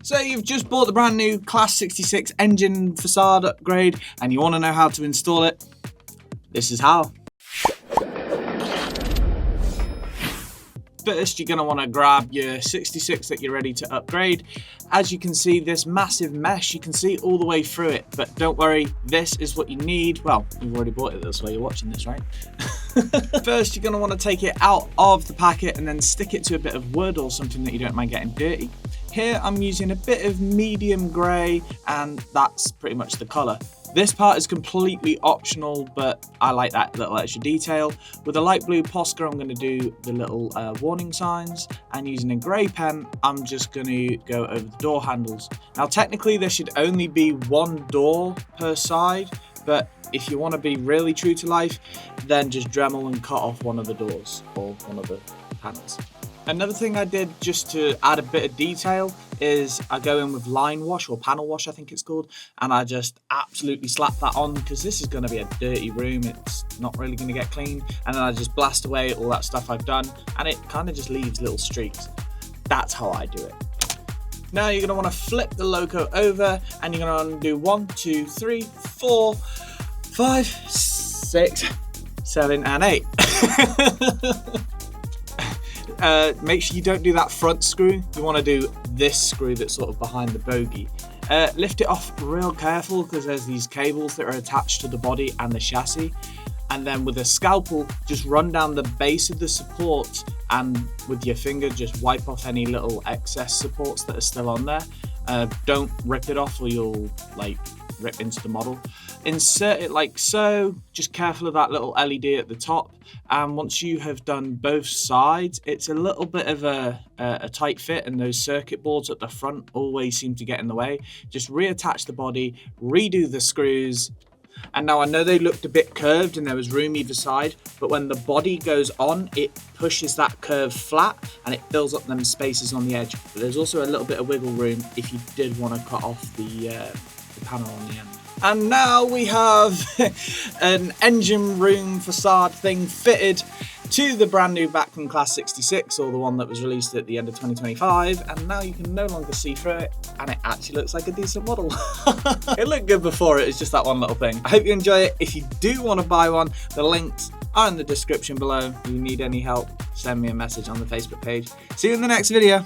So you've just bought the brand new Class 66 engine facade upgrade and you want to know how to install it? This is how. First, you're going to want to grab your 66 that you're ready to upgrade. As you can see, this massive mesh, you can see all the way through it, but don't worry, this is what you need. Well, you've already bought it, that's why you're watching this, right? First, you're going to want to take it out of the packet and then stick it to a bit of wood or something that you don't mind getting dirty. Here, I'm using a bit of medium grey, and that's pretty much the colour. This part is completely optional, but I like that little extra detail. With a light blue Posca, I'm going to do the little warning signs, and using a grey pen, I'm just going to go over the door handles. Now, technically, there should only be one door per side, but if you want to be really true to life, then just Dremel and cut off one of the doors or one of the panels. Another thing I did just to add a bit of detail is I go in with line wash, or panel wash I think it's called, and I just absolutely slap that on because this is going to be a dirty room, it's not really going to get clean, and then I just blast away all that stuff I've done and it kind of just leaves little streaks. That's how I do it. Now you're going to want to flip the logo over and you're going to want to do 1, 2, 3, 4, 5, 6, 7 and 8. Make sure you don't do that front screw. You want to do this screw that's sort of behind the bogie. Lift it off real careful because there's these cables that are attached to the body and the chassis. And then with a scalpel, just run down the base of the support and with your finger just wipe off any little excess supports that are still on there. Don't rip it off or you'll rip into the model. Insert it like so, just careful of that little LED at the top, and once you have done both sides, it's a little bit of a tight fit and those circuit boards at the front always seem to get in the way. Just reattach the body, redo the screws, and now I know they looked a bit curved and there was room either side, but when the body goes on, it pushes that curve flat and it fills up them spaces on the edge. But there's also a little bit of wiggle room if you did want to cut off the panel on the end. And now we have an engine room facade thing fitted to the brand new Bachmann Class 66, or the one that was released at the end of 2025, and now you can no longer see through it, and it actually looks like a decent model. It looked good before, it was just that one little thing. I hope you enjoy it. If you do want to buy one, the links are in the description below. If you need any help, send me a message on the Facebook page. See you in the next video.